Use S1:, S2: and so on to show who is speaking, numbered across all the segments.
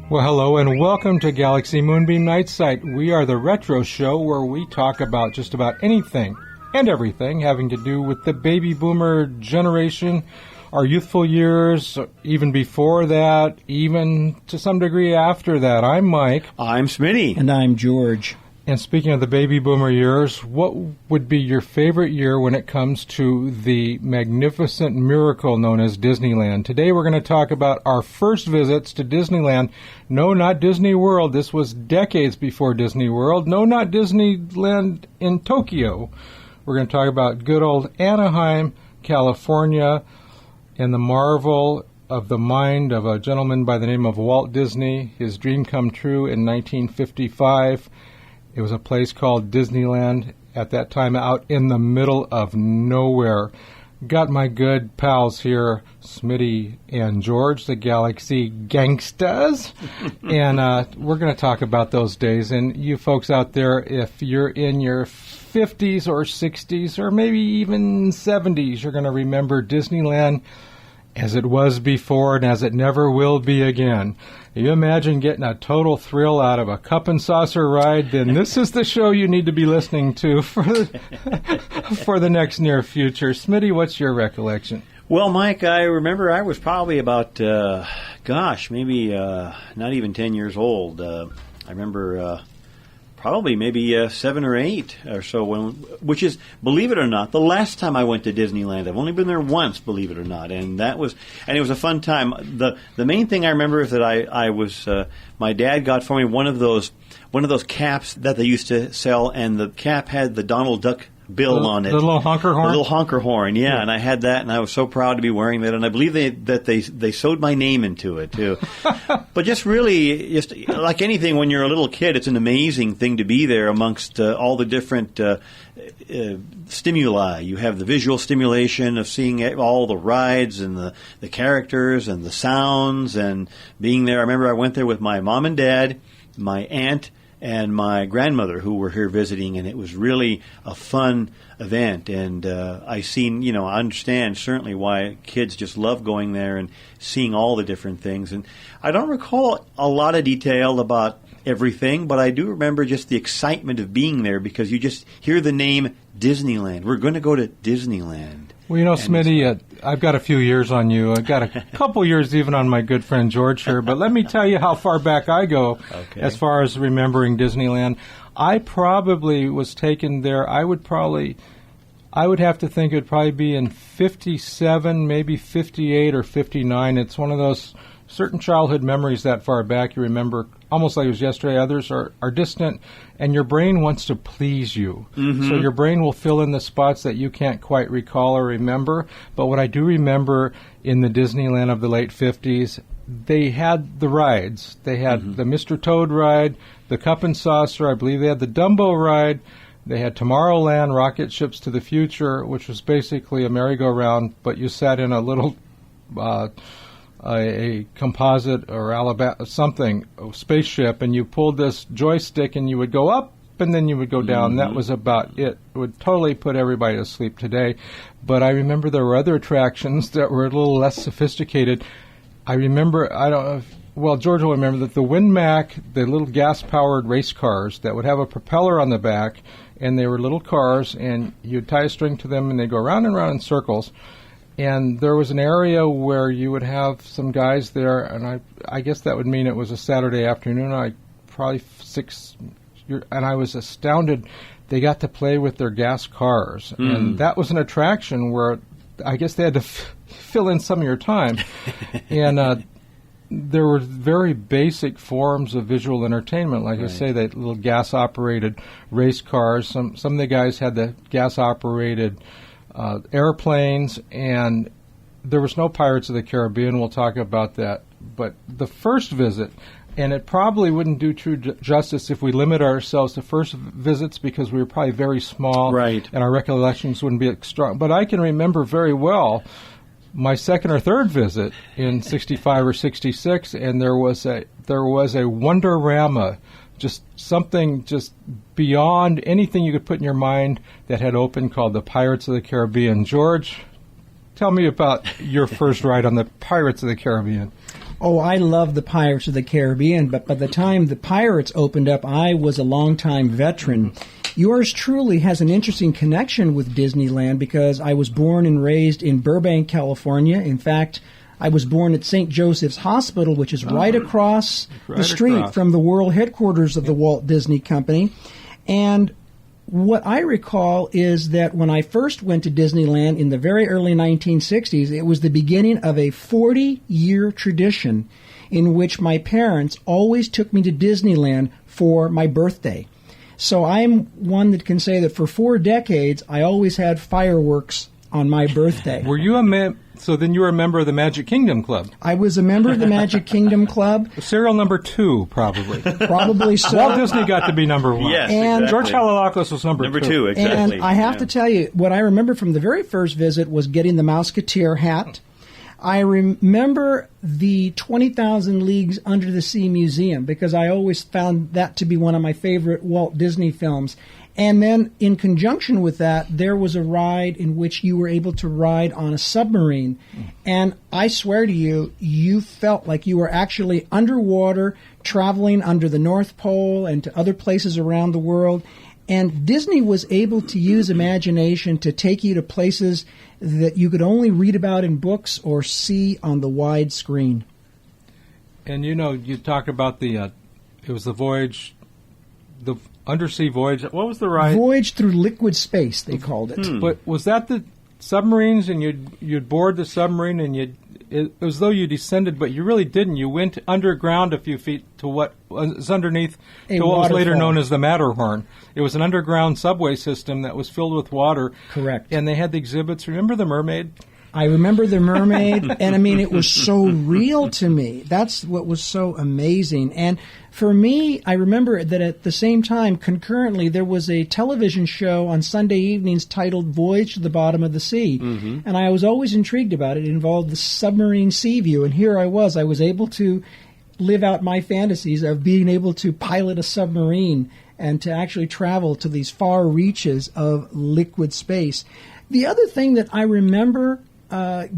S1: Well, hello and welcome to Galaxy Moonbeam Night Site. We are the retro show where we talk about just about anything and everything having to do with the baby boomer generation, our youthful years, even before that, even to some degree after that. I'm Mike.
S2: I'm Smitty.
S3: And I'm George.
S1: And speaking of the baby boomer years, what would be your favorite year when it comes to the magnificent miracle known as Disneyland? Today we're going to talk about our first visits to Disneyland. No, not Disney World. This was decades before Disney World. No, not Disneyland in Tokyo. We're going to talk about good old Anaheim, California, and the marvel of the mind of a gentleman by the name of Walt Disney. His dream come true in 1955. It was a place called Disneyland, at that time out in the middle of nowhere. Got my good pals here, Smitty and George, the Galaxy Gangstas. And we're going to talk about those days. And you folks out there, if you're in your 50s or 60s or maybe even 70s, you're going to remember Disneyland as it was before and as it never will be again. You imagine getting a total thrill out of a cup and saucer ride, then this is the show you need to be listening to for the next near future. Smitty, what's your recollection?
S2: Well, Mike, I remember I was probably about, maybe not even 10 years old. I remember probably maybe 7 or 8 or so, which is, believe it or not, the last time I went to Disneyland. I've only been there once, believe it or not, and it was a fun time. The main thing I remember is that I was my dad got for me one of those caps that they used to sell, and the cap had the Donald Duck bill on it.
S1: The little honker horn?
S2: The little honker horn, yeah. And I had that, and I was so proud to be wearing that. And I believe they sewed my name into it, too. But just like anything, when you're a little kid, it's an amazing thing to be there amongst all the different stimuli. You have the visual stimulation of seeing all the rides and the characters and the sounds and being there. I remember I went there with my mom and dad, my aunt, and my grandmother, who were here visiting, and it was really a fun event. And I understand certainly why kids just love going there and seeing all the different things. And I don't recall a lot of detail about everything, but I do remember just the excitement of being there because you just hear the name Disneyland. We're going to go to Disneyland.
S1: Well, Smitty, I've got a few years on you. I've got a couple years even on my good friend George here. But let me tell you how far back I go as far as remembering Disneyland. I probably was taken there. I would have to think it would probably be in 57, maybe 58 or 59. It's one of those certain childhood memories that far back you remember almost like it was yesterday. Others are distant, and your brain wants to please you. Mm-hmm. So your brain will fill in the spots that you can't quite recall or remember. But what I do remember in the Disneyland of the late 50s, they had the rides. They had the Mr. Toad ride, the Cup and Saucer. I believe they had the Dumbo ride. They had Tomorrowland, Rocket Ships to the Future, which was basically a merry-go-round, but you sat in a little a composite or spaceship, and you pulled this joystick and you would go up and then you would go down. Mm-hmm. That was about it. It would totally put everybody to sleep today. But I remember there were other attractions that were a little less sophisticated. I remember, George will remember that the WinMac, the little gas-powered race cars that would have a propeller on the back, and they were little cars, and you'd tie a string to them and they'd go round and round in circles. And there was an area where you would have some guys there, and I guess that would mean it was a Saturday afternoon. And I was astounded. They got to play with their gas cars, and that was an attraction where I guess they had to fill in some of your time. And there were very basic forms of visual entertainment, like I say, that little gas-operated race cars. Some of the guys had the gas-operated airplanes, and there was no Pirates of the Caribbean. We'll talk about that. But the first visit, and it probably wouldn't do true justice if we limit ourselves to first visits because we were probably very small, and our recollections wouldn't be strong. But I can remember very well my second or third visit in 65 or 66, and there was a Wonderama, just something just beyond anything you could put in your mind that had opened, called the Pirates of the Caribbean. George, tell me about your first ride on the Pirates of the Caribbean.
S3: Oh, I love the Pirates of the Caribbean, but by the time the Pirates opened up, I was a longtime veteran. Yours truly has an interesting connection with Disneyland because I was born and raised in Burbank, California. In fact, I was born at St. Joseph's Hospital, which is right across the street from the world headquarters of the Walt Disney Company. And what I recall is that when I first went to Disneyland in the very early 1960s, it was the beginning of a 40-year tradition in which my parents always took me to Disneyland for my birthday. So I'm one that can say that for 4 decades, I always had fireworks on my birthday.
S1: Were you so then you were a member of the Magic Kingdom Club?
S3: I was a member of the Magic Kingdom Club.
S1: Serial number 2, probably.
S3: Probably so.
S1: Walt Disney got to be number 1.
S2: Yes,
S3: and
S2: exactly.
S1: George Haloulakos was number
S2: 2, exactly.
S3: And I have to tell you, what I remember from the very first visit was getting the Mouseketeer hat. I remember the 20,000 Leagues Under the Sea Museum because I always found that to be one of my favorite Walt Disney films. And then in conjunction with that, there was a ride in which you were able to ride on a submarine. And I swear to you, you felt like you were actually underwater, traveling under the North Pole and to other places around the world. And Disney was able to use imagination to take you to places that you could only read about in books or see on the wide screen.
S1: And you talk about it was the voyage, the undersea voyage. What was the ride?
S3: Voyage through liquid space, they called it.
S1: But was that the submarines, and you'd board the submarine, and it was as though you descended, but you really didn't. You went underground a few feet to what was underneath to what was later known as the Matterhorn. It was an underground subway system that was filled with water.
S3: Correct.
S1: And they had the exhibits. Remember the mermaid?
S3: I remember the mermaid, and I mean, it was so real to me. That's what was so amazing. And for me, I remember that at the same time, concurrently, there was a television show on Sunday evenings titled Voyage to the Bottom of the Sea. Mm-hmm. And I was always intrigued about it. It involved the submarine sea view. And here I was able to live out my fantasies of being able to pilot a submarine and to actually travel to these far reaches of liquid space. The other thing that I remember,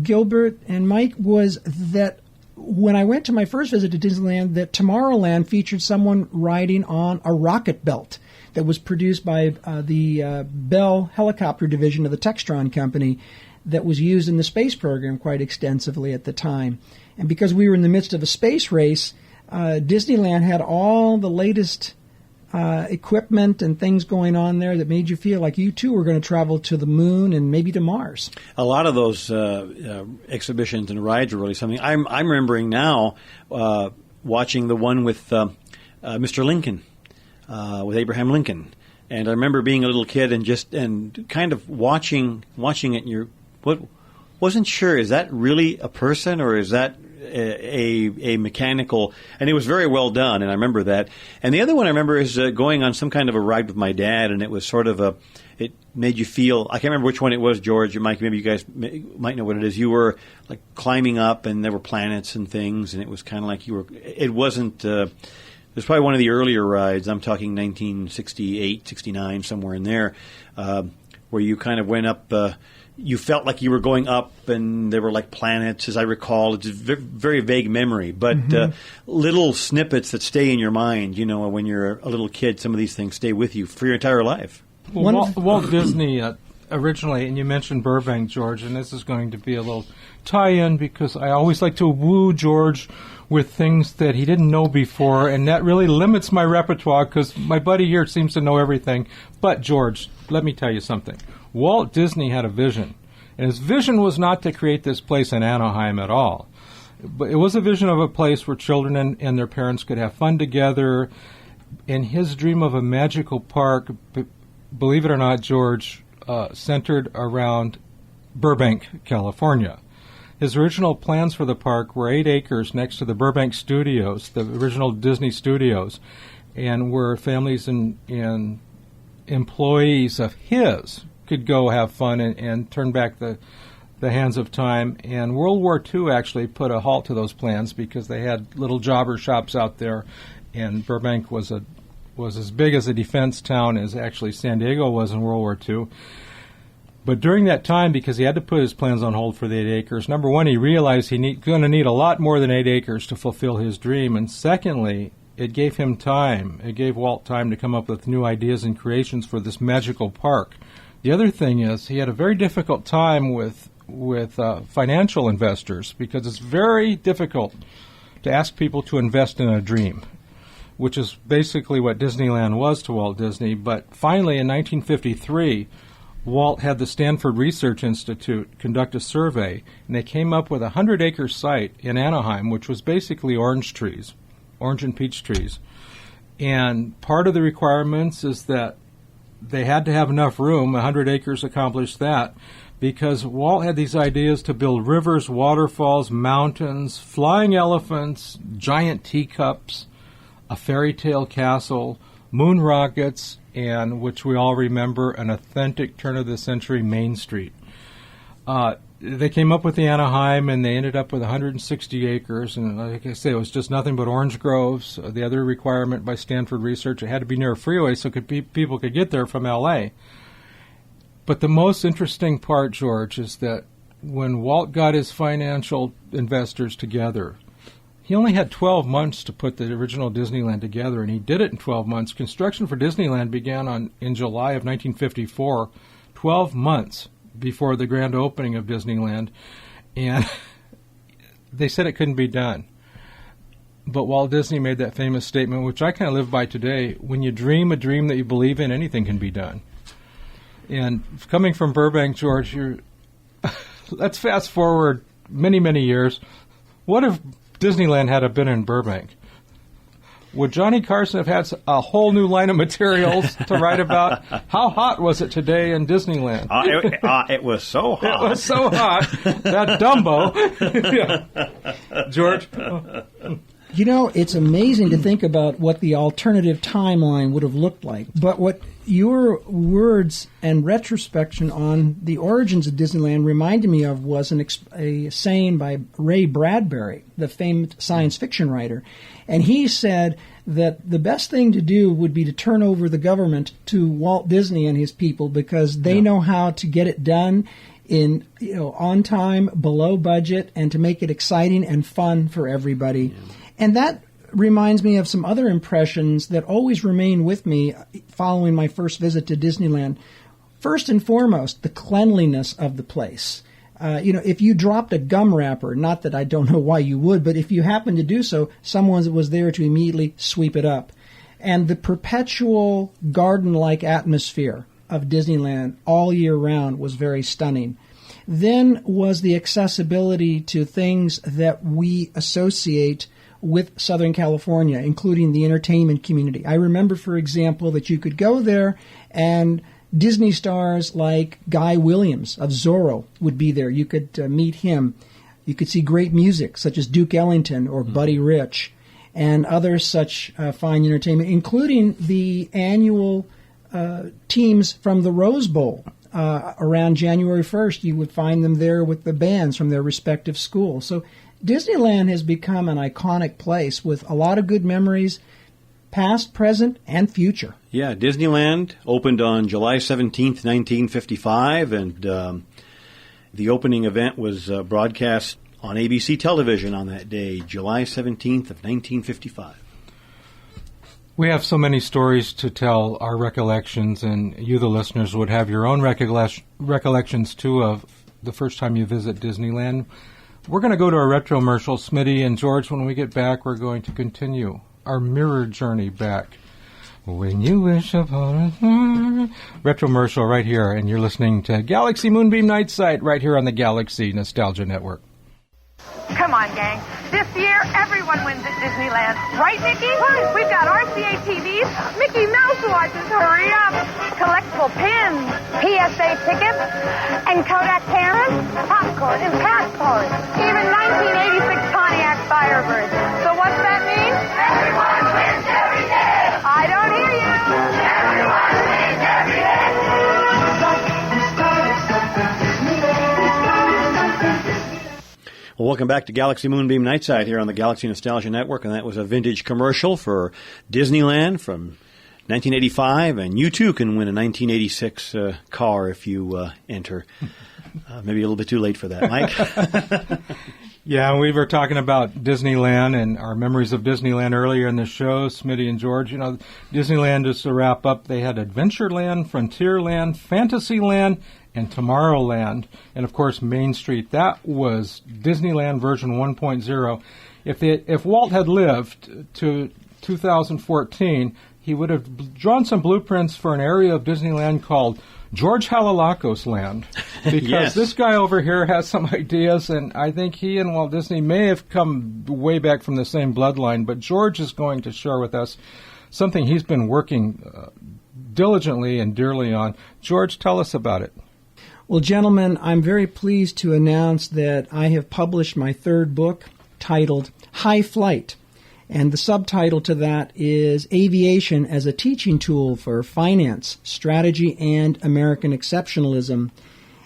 S3: Gilbert and Mike, was that when I went to my first visit to Disneyland, that Tomorrowland featured someone riding on a rocket belt that was produced by the Bell helicopter division of the Textron company that was used in the space program quite extensively at the time. And because we were in the midst of a space race, Disneyland had all the latest equipment and things going on there that made you feel like you too were going to travel to the moon and maybe to Mars.
S2: A lot of those exhibitions and rides are really something. I'm remembering now watching the one with Mr. Lincoln, with Abraham Lincoln, and I remember being a little kid and kind of watching it. And wasn't sure, is that really a person or is that a mechanical, and it was very well done, and I remember that. And the other one I remember is going on some kind of a ride with my dad, and it was sort of it made you feel, I can't remember which one it was, George, Mike, maybe you guys might know what it is. You were like climbing up, and there were planets and things, and it was kind of like it wasn't, it was probably one of the earlier rides. I'm talking 1968, 69, somewhere in there, where you kind of went up, you felt like you were going up, and there were like planets, as I recall. It's a very vague memory, but little snippets that stay in your mind. When you're a little kid, some of these things stay with you for your entire life.
S1: Well, Walt Disney originally, and you mentioned Burbank, George, and this is going to be a little tie-in because I always like to woo George with things that he didn't know before, and that really limits my repertoire because my buddy here seems to know everything. But, George, let me tell you something. Walt Disney had a vision, and his vision was not to create this place in Anaheim at all. But it was a vision of a place where children and their parents could have fun together, and his dream of a magical park, believe it or not, George, centered around Burbank, California. His original plans for the park were 8 acres next to the Burbank Studios, the original Disney Studios, and where families and employees of his could go have fun and turn back the hands of time. And World War II actually put a halt to those plans because they had little jobber shops out there, and Burbank was as big as a defense town as actually San Diego was in World War II. But during that time, because he had to put his plans on hold for the 8 acres, number one, he realized he's going to need a lot more than 8 acres to fulfill his dream. And secondly, it gave him time. It gave Walt time to come up with new ideas and creations for this magical park. The other thing is he had a very difficult time with financial investors, because it's very difficult to ask people to invest in a dream, which is basically what Disneyland was to Walt Disney. But finally, in 1953, Walt had the Stanford Research Institute conduct a survey, and they came up with a 100-acre site in Anaheim, which was basically orange and peach trees. And part of the requirements is that they had to have enough room. 100 acres accomplished that, because Walt had these ideas to build rivers, waterfalls, mountains, flying elephants, giant teacups, a fairy tale castle, moon rockets, and, which we all remember, an authentic turn-of-the-century Main Street. They came up with the Anaheim, and they ended up with 160 acres. And like I say, it was just nothing but orange groves. The other requirement by Stanford Research, it had to be near a freeway so people could get there from L.A. But the most interesting part, George, is that when Walt got his financial investors together, he only had 12 months to put the original Disneyland together, and he did it in 12 months. Construction for Disneyland began in July of 1954, 12 months before the grand opening of Disneyland, and they said it couldn't be done. But Walt Disney made that famous statement, which I kind of live by today: when you dream a dream that you believe in, anything can be done. And coming from Burbank, George, let's fast forward many, many years. What if Disneyland had been in Burbank? Would Johnny Carson have had a whole new line of materials to write about? How hot was it today in Disneyland?
S2: It was so hot.
S1: It was so hot. That Dumbo. Yeah. George?
S3: You know, it's amazing to think about what the alternative timeline would have looked like. But what your words and retrospection on the origins of Disneyland reminded me of was a saying by Ray Bradbury, the famed science fiction writer. And he said that the best thing to do would be to turn over the government to Walt Disney and his people, because they know how to get it done in on time, below budget, and to make it exciting and fun for everybody. Yeah. And that reminds me of some other impressions that always remain with me following my first visit to Disneyland. First and foremost, the cleanliness of the place. If you dropped a gum wrapper, not that I don't know why you would, but if you happened to do so, someone was there to immediately sweep it up. And the perpetual garden-like atmosphere of Disneyland all year round was very stunning. Then was the accessibility to things that we associate with Southern California, including the entertainment community. I remember, for example, that you could go there and Disney stars like Guy Williams of Zorro would be there. You could meet him. You could see great music such as Duke Ellington or Buddy Rich and other such fine entertainment, including the annual teams from the Rose Bowl. Around January 1st, you would find them there with the bands from their respective schools. So Disneyland has become an iconic place with a lot of good memories, past, present, and future.
S2: Yeah, Disneyland opened on July 17th, 1955, and the opening event was broadcast on ABC television on that day, July 17th of 1955.
S1: We have so many stories to tell, our recollections, and you, the listeners, would have your own recollections, too, of the first time you visit Disneyland. We're going to go to a retromercial, Smitty and George. When we get back, we're going to continue our mirror journey back. When you wish upon a star. Retromercial right here, and you're listening to Galaxy Moonbeam Night Site right here on the Galaxy Nostalgia Network.
S4: Come on, gang. This year, everyone wins at Disneyland. Right, Mickey? Right. We've got RCA TVs, Mickey Mouse watches, hurry up, collectible pins, PSA tickets, and Kodak cameras, popcorn, and passports, even 1986 Pontiac Firebirds. So what's that mean? Everyone wins every day. I don't hear you. Everyone wins every day.
S2: Well, welcome back to Galaxy Moonbeam Night Site here on the Galaxy Nostalgia Network, and that was a vintage commercial for Disneyland from 1985, and you too can win a 1986 car if you enter. Maybe a little bit too late for that, Mike.
S1: Yeah, we were talking about Disneyland and our memories of Disneyland earlier in the show, Smitty and George. You know, Disneyland, just to wrap up, they had Adventureland, Frontierland, Fantasyland, and Tomorrowland. And, of course, Main Street. That was Disneyland version 1.0. If Walt had lived to 2014, he would have drawn some blueprints for an area of Disneyland called George Haloulakos Land, because
S2: Yes.
S1: This guy over here has some ideas, and I think he and Walt Disney may have come way back from the same bloodline, but George is going to share with us something he's been working diligently and dearly on. George, tell us about it.
S3: Well, gentlemen, I'm very pleased to announce that I have published my third book titled High Flight. And the subtitle to that is Aviation as a Teaching Tool for Finance, Strategy, and American Exceptionalism.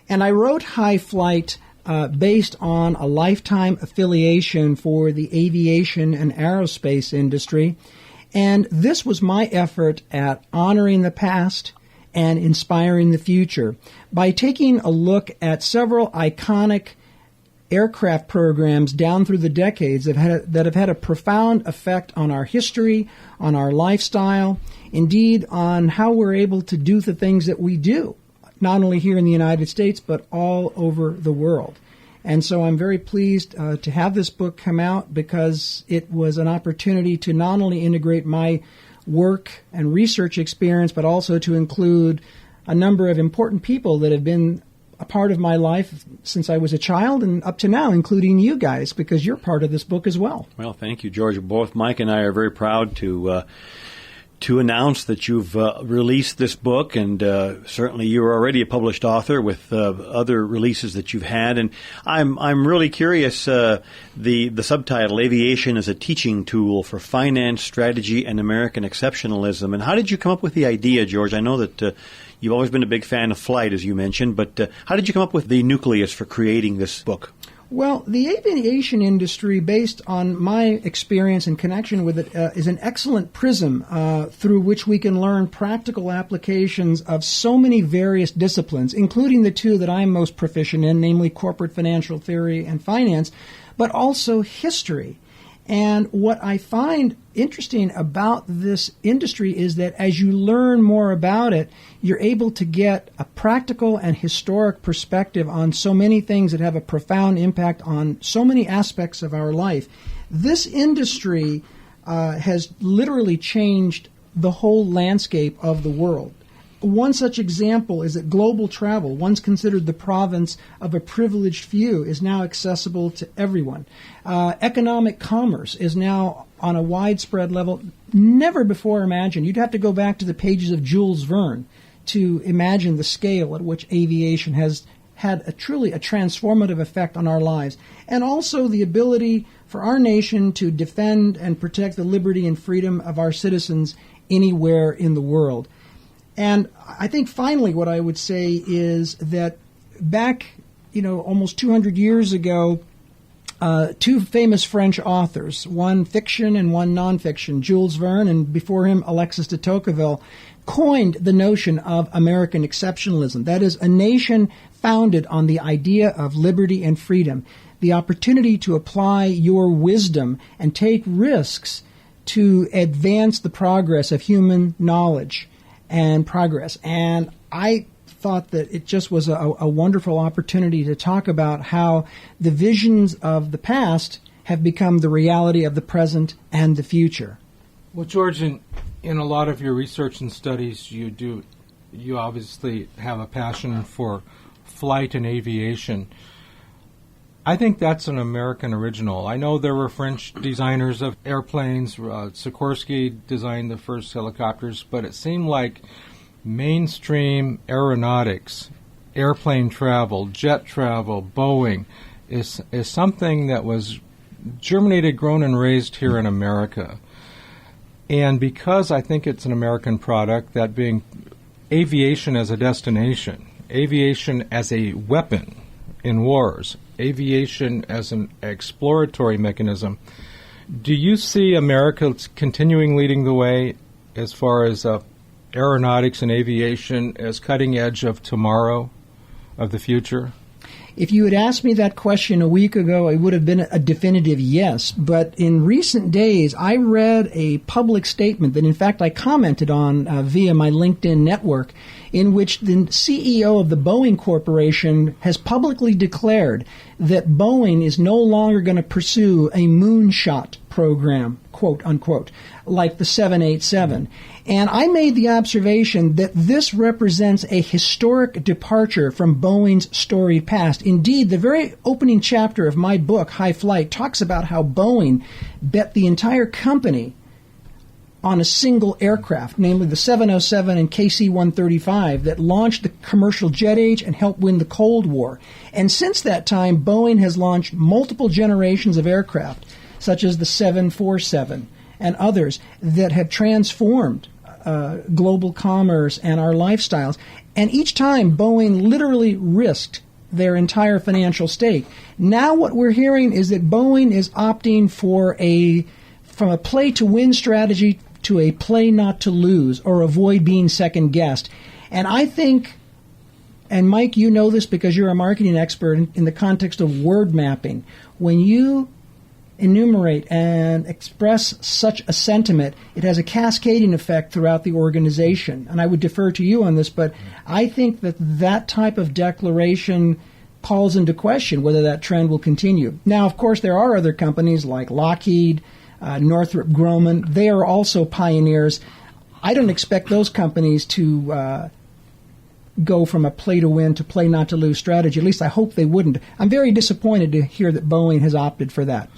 S3: And I wrote High Flight based on a lifetime affiliation for the aviation and aerospace industry. And this was my effort at honoring the past and inspiring the future by taking a look at several iconic aircraft programs down through the decades that have had a profound effect on our history, on our lifestyle, indeed on how we're able to do the things that we do, not only here in the United States, but all over the world. And so I'm very pleased to have this book come out, because it was an opportunity to not only integrate my work and research experience, but also to include a number of important people that have been a part of my life since I was a child and up to now, including you guys, because you're part of this book as well.
S2: Well, thank you, George. Both Mike and I are very proud to announce that you've released this book, and certainly you're already a published author with other releases that you've had. And I'm really curious. The subtitle, Aviation as a Teaching Tool for Finance, Strategy, and American Exceptionalism. And how did you come up with the idea, George? I know that you've always been a big fan of flight, as you mentioned, but how did you come up with the nucleus for creating this book?
S3: Well, the aviation industry, based on my experience and connection with it, is an excellent prism through which we can learn practical applications of so many various disciplines, including the two that I'm most proficient in, namely corporate financial theory and finance, but also history. And what I find interesting about this industry is that as you learn more about it, you're able to get a practical and historic perspective on so many things that have a profound impact on so many aspects of our life. This industry has literally changed the whole landscape of the world. One such example is that global travel, once considered the province of a privileged few, is now accessible to everyone. Economic commerce is now on a widespread level, never before imagined. You'd have to go back to the pages of Jules Verne to imagine the scale at which aviation has had a truly transformative effect on our lives. And also the ability for our nation to defend and protect the liberty and freedom of our citizens anywhere in the world. And I think finally what I would say is that back, almost 200 years ago, two famous French authors, one fiction and one nonfiction, Jules Verne and before him Alexis de Tocqueville, coined the notion of American exceptionalism. That is, a nation founded on the idea of liberty and freedom, the opportunity to apply your wisdom and take risks to advance the progress of human knowledge and progress. And I thought that it just was a wonderful opportunity to talk about how the visions of the past have become the reality of the present and the future.
S1: Well, George, in a lot of your research and studies, you obviously have a passion for flight and aviation. I think that's an American original. I know there were French designers of airplanes. Sikorsky designed the first helicopters, but it seemed like mainstream aeronautics, airplane travel, jet travel, Boeing, is something that was germinated, grown, and raised here in America. And because I think it's an American product, that being aviation as a destination, aviation as a weapon in wars, aviation as an exploratory mechanism, do you see America continuing leading the way as far as aeronautics and aviation as cutting edge of tomorrow, of the future?
S3: If you had asked me that question a week ago, it would have been a definitive yes. But in recent days, I read a public statement that, in fact, I commented on via my LinkedIn network, in which the CEO of the Boeing Corporation has publicly declared that Boeing is no longer going to pursue a moonshot program, quote unquote, like the 787. And I made the observation that this represents a historic departure from Boeing's storied past. Indeed, the very opening chapter of my book, High Flight, talks about how Boeing bet the entire company on a single aircraft, namely the 707 and KC-135, that launched the commercial jet age and helped win the Cold War. And since that time, Boeing has launched multiple generations of aircraft, such as the 747 and others, that have transformed global commerce and our lifestyles. And each time, Boeing literally risked their entire financial stake. Now what we're hearing is that Boeing is opting from a play-to-win strategy to a play not to lose or avoid being second-guessed. And I think, and Mike, you know this because you're a marketing expert in the context of word mapping, when you enumerate and express such a sentiment, it has a cascading effect throughout the organization. And I would defer to you on this, but I think that type of declaration calls into question whether that trend will continue. Now, of course, there are other companies like Lockheed, Northrop Grumman. They are also pioneers. I don't expect those companies to go from a play-to-win to play-not-to-lose strategy. At least I hope they wouldn't. I'm very disappointed to hear that Boeing has opted for that.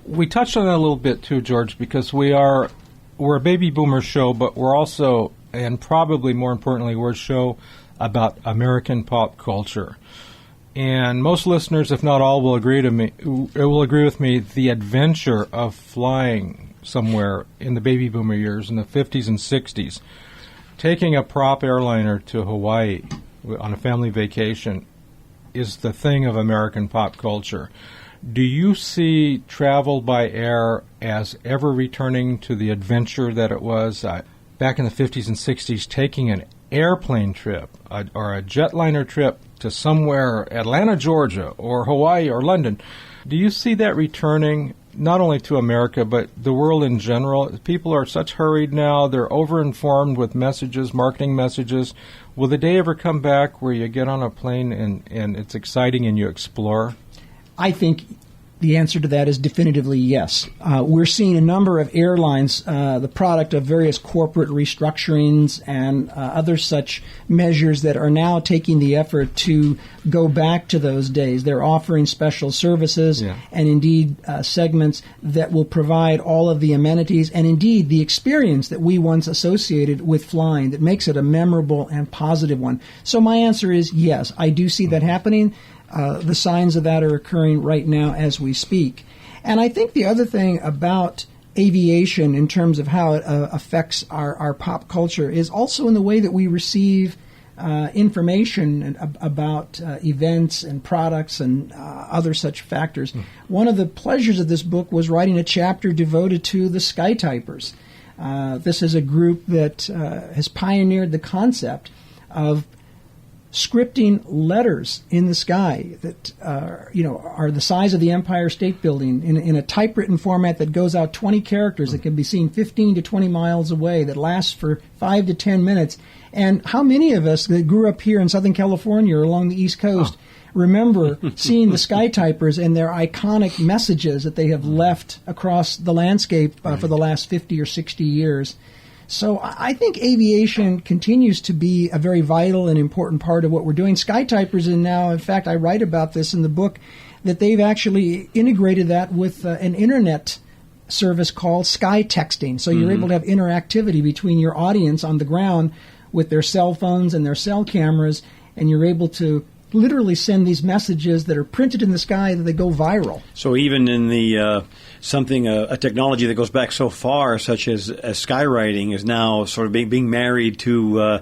S1: We touched on that a little bit too, George, because we're a baby boomer show, but we're also, and probably more importantly, we're a show about American pop culture. And most listeners, if not all, will agree with me. The adventure of flying somewhere in the baby boomer years, in the 50s and 60s, taking a prop airliner to Hawaii on a family vacation, is the thing of American pop culture. Do you see travel by air as ever returning to the adventure that it was back in the 50s and 60s, taking an airplane trip or a jetliner trip to somewhere, Atlanta, Georgia, or Hawaii, or London? Do you see that returning not only to America, but the world in general? People are such hurried now. They're over-informed with messages, marketing messages. Will the day ever come back where you get on a plane and it's exciting and you explore?
S3: I think the answer to that is definitively yes. We're seeing a number of airlines, the product of various corporate restructurings and other such measures that are now taking the effort to go back to those days. They're offering special services and indeed segments that will provide all of the amenities and indeed the experience that we once associated with flying that makes it a memorable and positive one. So my answer is yes, I do see that happening. The signs of that are occurring right now as we speak. And I think the other thing about aviation in terms of how it affects our pop culture is also in the way that we receive information about events and products and other such factors. One of the pleasures of this book was writing a chapter devoted to the Skytypers. This is a group that has pioneered the concept of scripting letters in the sky that are the size of the Empire State Building in a typewritten format that goes out 20 characters that can be seen 15 to 20 miles away, that lasts for 5 to 10 minutes. And how many of us that grew up here in Southern California or along the East Coast remember seeing the Skytypers and their iconic messages that they have left across the landscape for the last 50 or 60 years? So I think aviation continues to be a very vital and important part of what we're doing. Skytypers are now, in fact, I write about this in the book, that they've actually integrated that with an internet service called Sky Texting. So you're able to have interactivity between your audience on the ground with their cell phones and their cell cameras, and you're able to literally send these messages that are printed in the sky that they go viral.
S2: So even in the a technology that goes back so far, such as skywriting, is now sort of being married to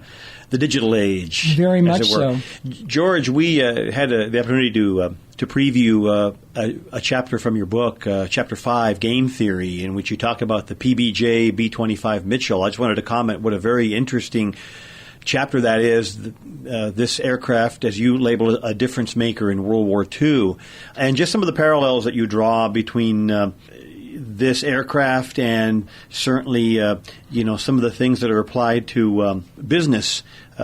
S2: the digital age.
S3: Very much so.
S2: George, we had the opportunity to to preview a chapter from your book, Chapter 5, Game Theory, in which you talk about the PBJ B-25 Mitchell. I just wanted to comment what a very interesting chapter that is. This aircraft, as you label it, a difference maker in World War II, and just some of the parallels that you draw between this aircraft and certainly some of the things that are applied to business,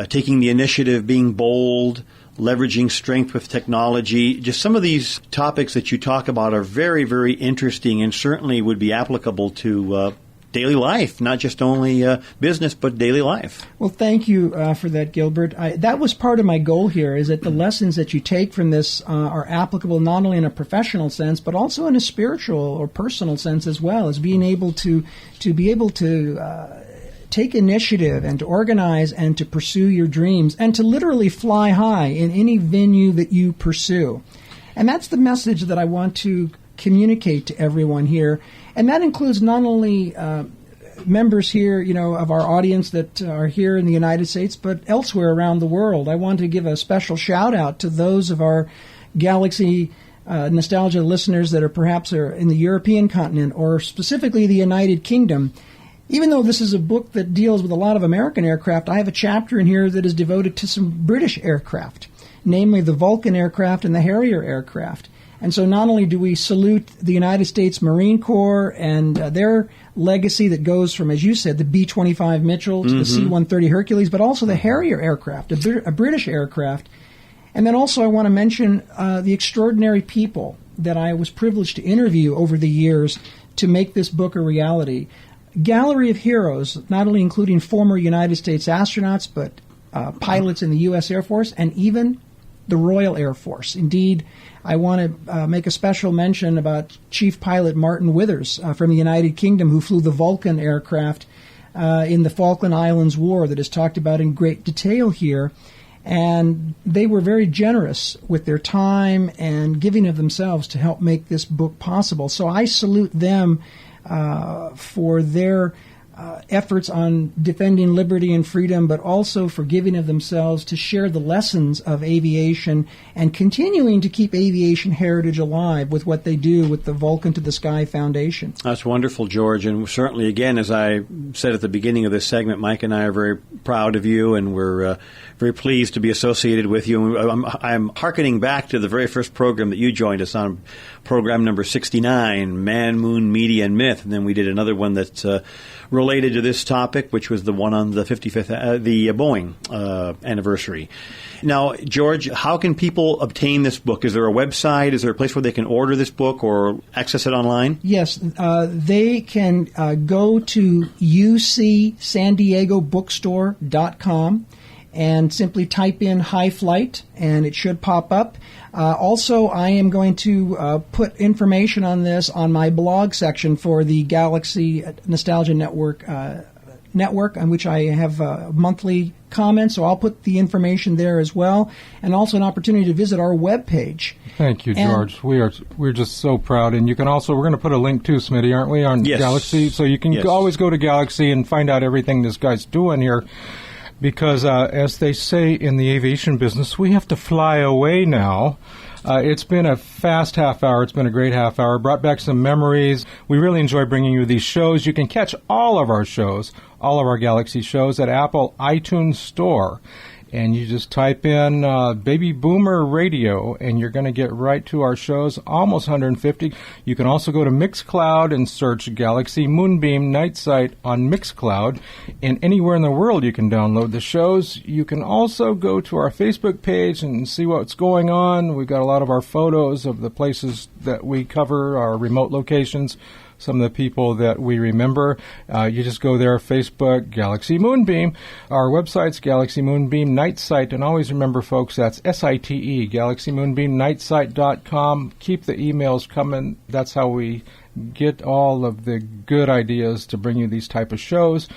S2: taking the initiative, being bold, leveraging strength with technology. Just some of these topics that you talk about are very, very interesting and certainly would be applicable to daily life, not just only business, but daily life.
S3: Well, thank you for that, Gilbert. That was part of my goal here, is that the lessons that you take from this are applicable not only in a professional sense, but also in a spiritual or personal sense as well, as being able to take initiative and to organize and to pursue your dreams and to literally fly high in any venue that you pursue. And that's the message that I want to communicate to everyone here. And that includes not only members here, of our audience that are here in the United States, but elsewhere around the world. I want to give a special shout out to those of our Galaxy Nostalgia listeners that are perhaps in the European continent or specifically the United Kingdom. Even though this is a book that deals with a lot of American aircraft, I have a chapter in here that is devoted to some British aircraft, namely the Vulcan aircraft and the Harrier aircraft. And so not only do we salute the United States Marine Corps and their legacy that goes from, as you said, the B-25 Mitchell to the C-130 Hercules, but also the Harrier aircraft, a British aircraft. And then also I want to mention the extraordinary people that I was privileged to interview over the years to make this book a reality. Gallery of heroes, not only including former United States astronauts, but pilots in the U.S. Air Force and even the Royal Air Force. Indeed, I want to make a special mention about Chief Pilot Martin Withers from the United Kingdom, who flew the Vulcan aircraft in the Falkland Islands War that is talked about in great detail here. And they were very generous with their time and giving of themselves to help make this book possible. So I salute them for their efforts on defending liberty and freedom, but also for giving of themselves to share the lessons of aviation and continuing to keep aviation heritage alive with what they do with the Vulcan to the Sky Foundation. That's
S2: wonderful, George. And certainly, again, as I said at the beginning of this segment, Mike and I are very proud of you, and we're very pleased to be associated with you. I'm hearkening back to the very first program that you joined us on, program number 69, Man, Moon, Media, and Myth. And then we did another one that's related to this topic, which was the one on the 55th, the Boeing anniversary. Now, George, how can people obtain this book? Is there a website? Is there a place where they can order this book or access it online?
S3: Yes, they can go to ucsanDiegoBookstore.com and simply type in High Flight, and it should pop up. Also, I am going to put information on this on my blog section for the Galaxy Nostalgia Network, on which I have monthly comments, so I'll put the information there as well, and also an opportunity to visit our webpage.
S1: Thank you, George. We're just so proud, and you can also, we're going to put a link too, Smitty, aren't we, on Galaxy, so you can always go to Galaxy and find out everything this guy's doing here. Because, as they say in the aviation business, we have to fly away now. It's been a fast half hour. It's been a great half hour. Brought back some memories. We really enjoy bringing you these shows. You can catch all of our shows, all of our Galaxy shows at Apple iTunes Store. And you just type in Baby Boomer Radio, and you're going to get right to our shows, almost 150. You can also go to Mixcloud and search Galaxy Moonbeam Night Site on Mixcloud. And anywhere in the world you can download the shows. You can also go to our Facebook page and see what's going on. We've got a lot of our photos of the places that we cover, our remote locations, some of the people that we remember. You just go there, Facebook, Galaxy Moonbeam. Our website's Galaxy Moonbeam Night Site. And always remember, folks, that's SITE, GalaxyMoonbeamNightSite.com. Keep the emails coming. That's how we get all of the good ideas to bring you these type of shows.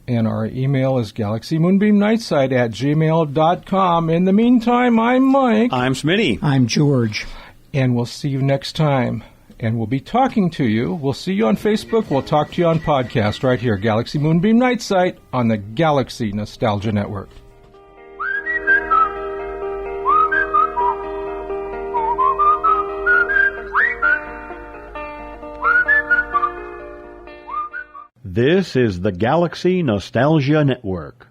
S1: And our email is GalaxyMoonbeamNightSite@gmail.com. In the meantime, I'm Mike.
S2: I'm Smitty.
S3: I'm George.
S1: And we'll see you next time. And we'll be talking to you. We'll see you on Facebook. We'll talk to you on podcast right here, Galaxy Moonbeam Night Site on the Galaxy Nostalgia Network.
S2: This is the Galaxy Nostalgia Network.